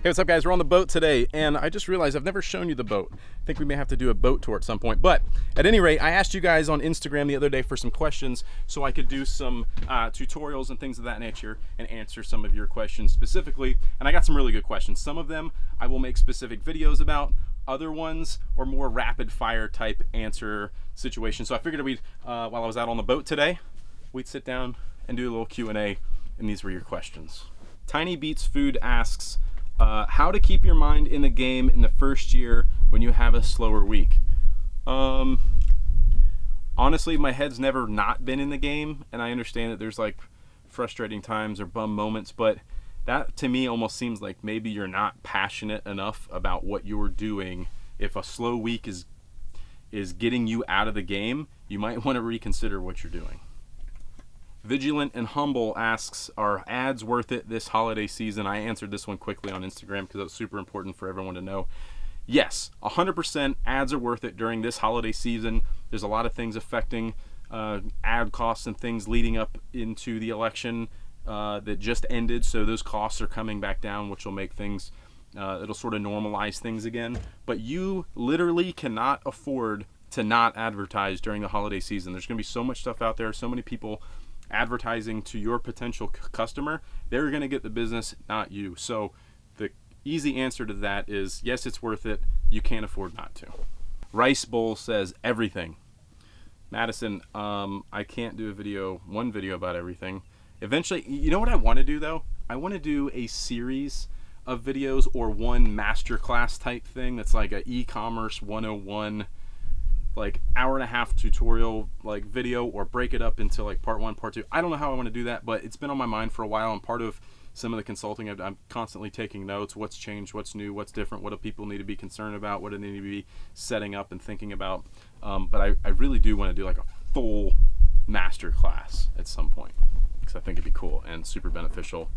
Hey, what's up guys? We're on the boat today, and I just realized I've never shown you the boat. I think we may have to do a boat tour at some point, but at any rate, I asked you guys on Instagram the other day for some questions so I could do some tutorials and things of that nature and answer some of your questions specifically, and I got some really good questions. Some of them I will make specific videos about, other ones are more rapid fire type answer situations. So I figured we'd, while I was out on the boat today, we'd sit down and do a little Q&A, and these were your questions. Tiny Beats Food asks, how to keep your mind in the game in the first year when you have a slower week. Honestly, my head's never not been in the game, and I understand that there's like frustrating times or bum moments, but that to me almost seems like maybe you're not passionate enough about what you're doing. If a slow week is getting you out of the game, you might want to reconsider what you're doing. Vigilant and Humble asks, are ads worth it this holiday season? I answered this one quickly on Instagram because it was super important for everyone to know. Yes, 100% ads are worth it during this holiday season. There's a lot of things affecting ad costs and things leading up into the election that just ended, so those costs are coming back down, which will make things, it'll sort of normalize things again. But you literally cannot afford to not advertise during the holiday season. There's going to be so much stuff out there, so many people advertising to your potential customer. They're going to get the business, not you. So the easy answer to that is yes, it's worth it. You can't afford not to. Rice Bowl says everything. Madison, I can't do one video about everything. Eventually, you know what I want to do though? I want to do a series of videos or one masterclass type thing that's like an e-commerce 101, like hour-and-a-half tutorial like video, or break it up into like part 1, part 2. I don't know how I want to do that, but it's been on my mind for a while, and part of some of the consulting I'm constantly taking notes. What's changed, what's new, what's different, what do people need to be concerned about, what do they need to be setting up and thinking about. But I really do want to do like a full master class at some point, because I think it'd be cool and super beneficial,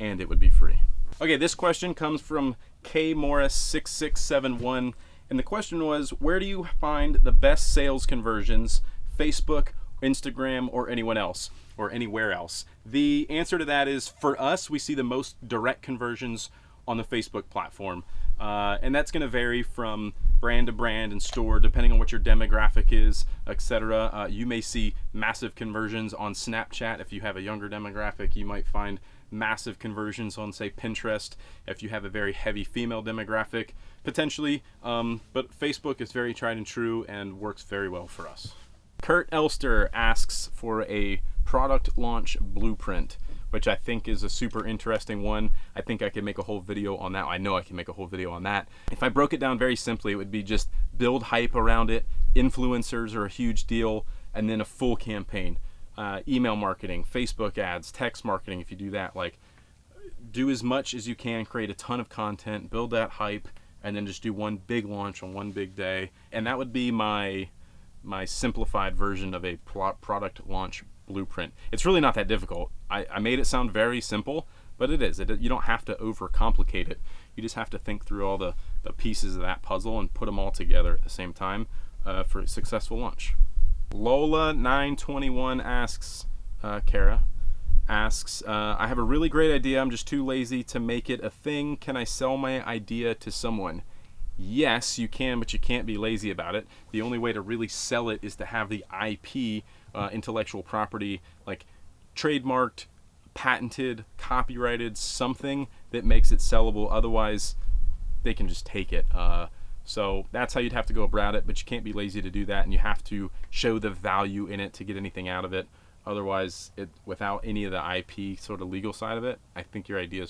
and it would be free. Okay, this question comes from K Morris 6671. And the question was, where do you find the best sales conversions? Facebook, Instagram, or anyone else, or anywhere else? The answer to that is, for us, we see the most direct conversions on the Facebook platform. And that's going to vary from brand to brand and store, depending on what your demographic is, etc. You may see massive conversions on Snapchat. If you have a younger demographic, you might find massive conversions on, say, Pinterest. If you have a very heavy female demographic, potentially. But Facebook is very tried and true and works very well for us. Kurt Elster asks for a product launch blueprint, which I think is a super interesting one. I think I could make a whole video on that. I know I can make a whole video on that. If I broke it down very simply, it would be just build hype around it. Influencers are a huge deal, and then a full campaign. Email marketing, Facebook ads, text marketing. If you do that, like, do as much as you can, create a ton of content, build that hype, and then just do one big launch on one big day. And that would be my simplified version of a product launch blueprint. It's really not that difficult. I made it sound very simple, but it is. You don't have to overcomplicate it. You just have to think through all the pieces of that puzzle and put them all together at the same time for a successful launch. Lola921 asks, Kara asks, I have a really great idea. I'm just too lazy to make it a thing. Can I sell my idea to someone? Yes, you can, but you can't be lazy about it. The only way to really sell it is to have the IP, intellectual property, like trademarked, patented, copyrighted, something that makes it sellable. Otherwise, they can just take it. So that's how you'd have to go about it, but you can't be lazy to do that, and you have to show the value in it to get anything out of it. Otherwise, without any of the IP sort of legal side of it, I think your idea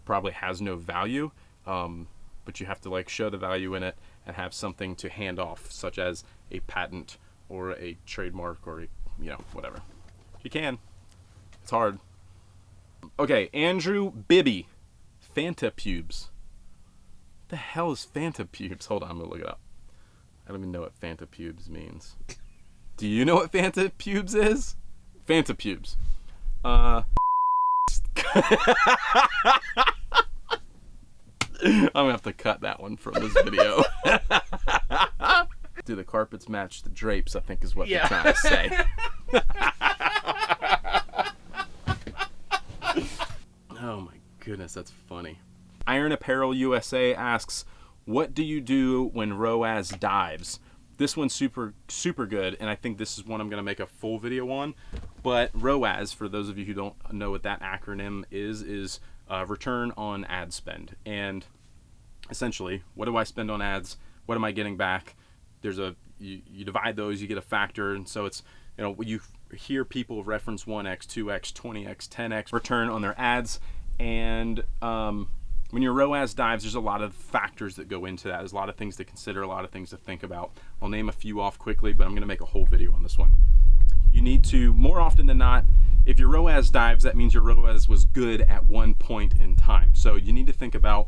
probably has no value. But you have to like show the value in it and have something to hand off, such as a patent or a trademark or whatever. You can. It's hard. Okay, Andrew Bibby, Fanta pubes. What the hell is Fanta pubes? Hold on, I'm gonna look it up. I don't even know what Fanta pubes means. Do you know what Fanta pubes is? Fanta pubes. I'm gonna have to cut that one from this video. Do the carpets match the drapes, I think is what they're trying to say. Oh my goodness, that's funny. Iron Apparel USA asks, what do you do when ROAS dives? This one's super good, and I think this is one I'm going to make a full video on. But ROAS, for those of you who don't know what that acronym is return on ad spend. And essentially, what do I spend on ads? What am I getting back? There's you divide those, you get a factor, and so it's, you hear people reference 1x, 2x, 20x, 10x return on their ads, and when your ROAS dives, there's a lot of factors that go into that. There's a lot of things to consider, a lot of things to think about. I'll name a few off quickly, but I'm going to make a whole video on this one. You need to, more often than not, if your ROAS dives, that means your ROAS was good at one point in time. So you need to think about,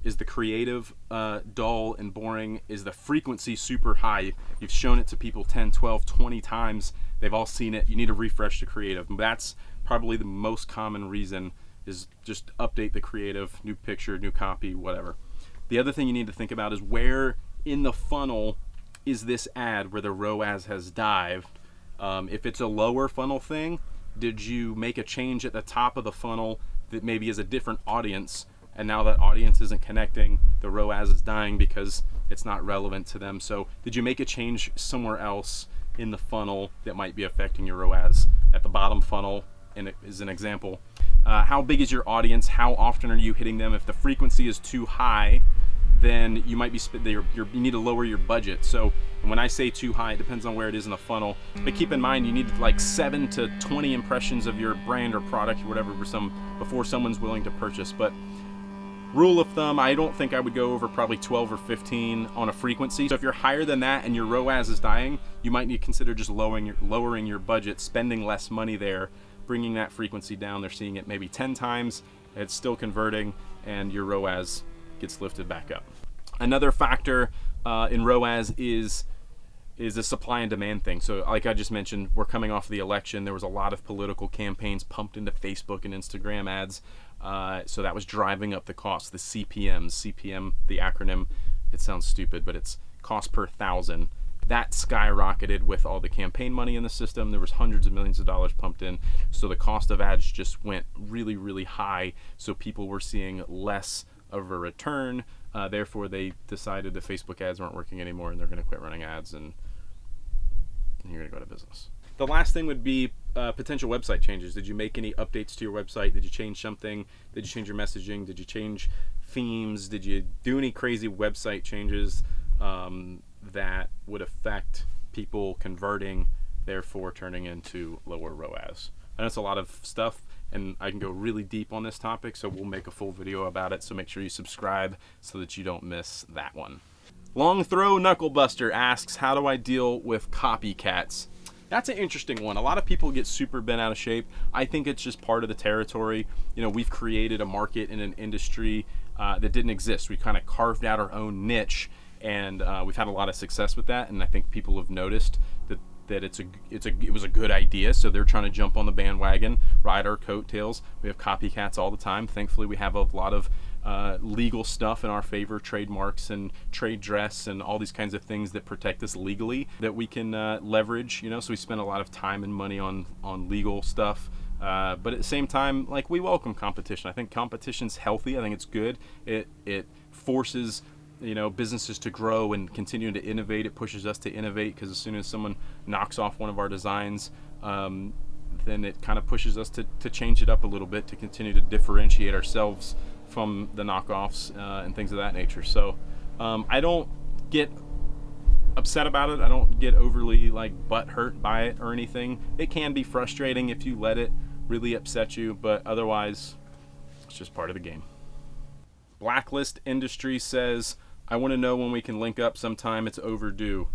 is the creative dull and boring? Is the frequency super high? You've shown it to people 10, 12, 20 times. They've all seen it. You need to refresh the creative. That's probably the most common reason, is just update the creative, new picture, new copy, whatever. The other thing you need to think about is where in the funnel is this ad where the ROAS has dived. If it's a lower funnel thing, did you make a change at the top of the funnel that maybe is a different audience, and now that audience isn't connecting, the ROAS is dying because it's not relevant to them? So did you make a change somewhere else in the funnel that might be affecting your ROAS? At the bottom funnel, and it is an example. How big is your audience? How often are you hitting them? If the frequency is too high, then you might be you need to lower your budget. So when I say too high, it depends on where it is in the funnel. But keep in mind, you need like 7 to 20 impressions of your brand or product or whatever before someone's willing to purchase. But rule of thumb, I don't think I would go over probably 12 or 15 on a frequency. So if you're higher than that and your ROAS is dying, you might need to consider just lowering your budget, spending less money there, bringing that frequency down. They're seeing it maybe 10 times, it's still converting, and your ROAS gets lifted back up. Another factor in ROAS is a supply and demand thing. So like I just mentioned, we're coming off the election. There was a lot of political campaigns pumped into Facebook and Instagram ads. So that was driving up the cost, the CPMs. CPM, the acronym, it sounds stupid, but it's cost per thousand. That skyrocketed with all the campaign money in the system. There was hundreds of millions of dollars pumped in. So the cost of ads just went really, really high. So people were seeing less of a return. Therefore, they decided that Facebook ads weren't working anymore, and they're going to quit running ads, and you're going to go out of business. The last thing would be potential website changes. Did you make any updates to your website? Did you change something? Did you change your messaging? Did you change themes? Did you do any crazy website changes that would affect people converting, therefore turning into lower ROAS? I know it's a lot of stuff, and I can go really deep on this topic, so we'll make a full video about it. So make sure you subscribe so that you don't miss that one. Long Throw Knucklebuster asks, how do I deal with copycats? That's an interesting one. A lot of people get super bent out of shape. I think it's just part of the territory. We've created a market in an industry that didn't exist. We kind of carved out our own niche, and we've had a lot of success with that. And I think people have noticed that it was a good idea. So they're trying to jump on the bandwagon, ride our coattails. We have copycats all the time. Thankfully, we have a lot of legal stuff in our favor, trademarks and trade dress and all these kinds of things that protect us legally that we can leverage. So we spend a lot of time and money on legal stuff. But at the same time, like, we welcome competition. I think competition's healthy. I think it's good. It forces businesses to grow and continue to innovate. It pushes us to innovate, because as soon as someone knocks off one of our designs, then it kind of pushes us to change it up a little bit, to continue to differentiate ourselves from the knockoffs and things of that nature. So I don't get upset about it. I don't get overly butt hurt by it or anything. It can be frustrating if you let it really upset you, but otherwise it's just part of the game. Blacklist Industry says, I want to know when we can link up sometime. It's overdue.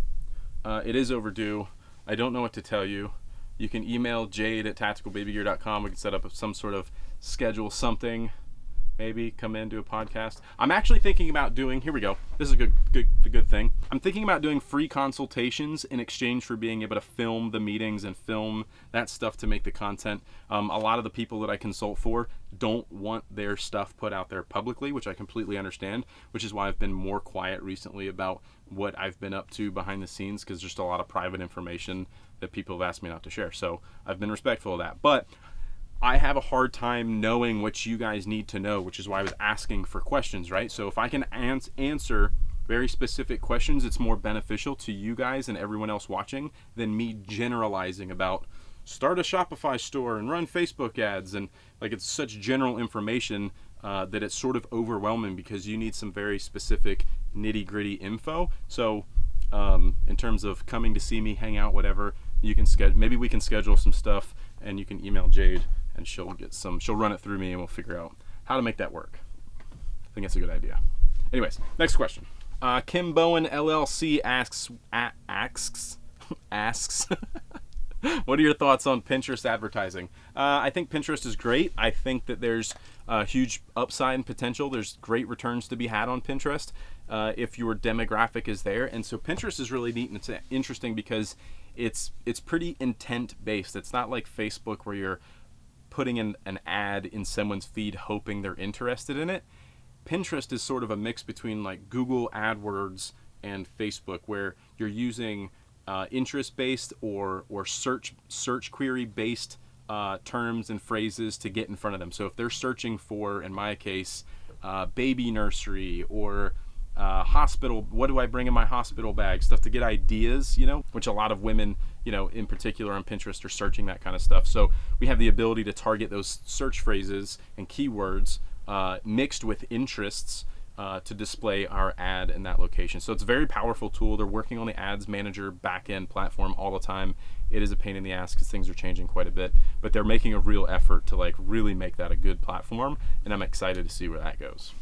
It is overdue. I don't know what to tell you. You can email jade@tacticalbabygear.com. We can set up some sort of schedule, something. Maybe come in, do a podcast. I'm actually thinking about doing, here we go. This is a good thing. I'm thinking about doing free consultations in exchange for being able to film the meetings and film that stuff to make the content. A lot of the people that I consult for don't want their stuff put out there publicly, which I completely understand, which is why I've been more quiet recently about what I've been up to behind the scenes, because there's just a lot of private information that people have asked me not to share. So I've been respectful of that. But I have a hard time knowing what you guys need to know, which is why I was asking for questions, right? So if I can answer very specific questions, it's more beneficial to you guys and everyone else watching than me generalizing about start a Shopify store and run Facebook ads. And like, it's such general information that it's sort of overwhelming because you need some very specific nitty gritty info. So in terms of coming to see me, hang out, whatever, you can maybe we can schedule some stuff, and you can email Jade and she'll run it through me and we'll figure out how to make that work. I think that's a good idea. Anyways, next question. Kim Bowen LLC asks what are your thoughts on Pinterest advertising? I think Pinterest is great. I think that there's huge upside and potential. There's great returns to be had on Pinterest if your demographic is there. And so Pinterest is really neat and it's interesting because it's pretty intent based. It's not like Facebook where you're putting in an ad in someone's feed hoping they're interested in it. Pinterest is sort of a mix between like Google AdWords and Facebook, where you're using interest-based or search query-based terms and phrases to get in front of them. So if they're searching for, in my case, baby nursery or hospital, what do I bring in my hospital bag? Stuff to get ideas, you know, which a lot of women, you know, in particular on Pinterest are searching that kind of stuff. So we have the ability to target those search phrases and keywords mixed with interests to display our ad in that location. So it's a very powerful tool. They're working on the ads manager backend platform all the time. It is a pain in the ass because things are changing quite a bit, but they're making a real effort to like really make that a good platform, and I'm excited to see where that goes.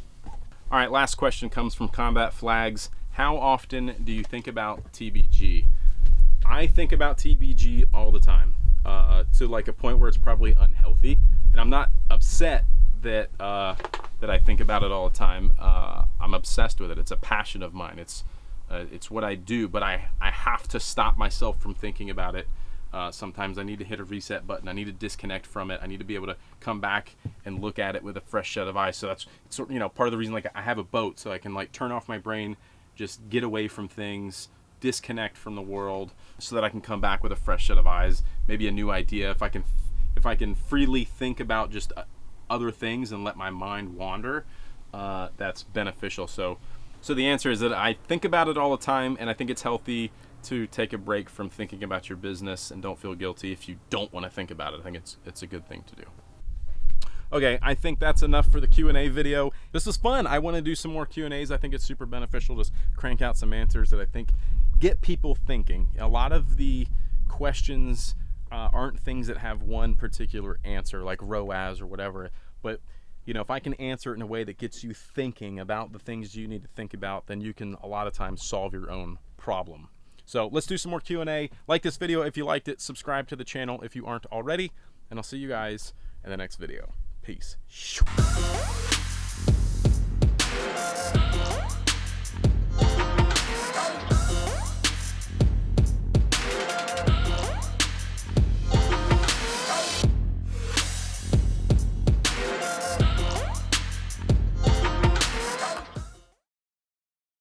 All right, last question comes from Combat Flags. How often do you think about TBG? I think about TBG all the time, to like a point where it's probably unhealthy, and I'm not upset that I think about it all the time. I'm obsessed with it. It's a passion of mine. It's what I do, but I have to stop myself from thinking about it. Sometimes I need to hit a reset button. I need to disconnect from it. I need to be able to come back and look at it with a fresh set of eyes. So that's, you know, part of the reason, like, I have a boat so I can like turn off my brain, just get away from things, disconnect from the world, so that I can come back with a fresh set of eyes, maybe a new idea. If I can freely think about just other things and let my mind wander, that's beneficial. So the answer is that I think about it all the time, and I think it's healthy to take a break from thinking about your business, and don't feel guilty if you don't want to think about it. I think it's a good thing to do. Okay, I think that's enough for the Q&A video. This was fun. I want to do some more Q&As. I think it's super beneficial to crank out some answers that I think get people thinking. A lot of the questions aren't things that have one particular answer, like ROAS or whatever, but you know, if I can answer it in a way that gets you thinking about the things you need to think about, then you can a lot of times solve your own problem. So let's do some more Q&A. Like this video if you liked it, subscribe to the channel if you aren't already, and I'll see you guys in the next video. Peace.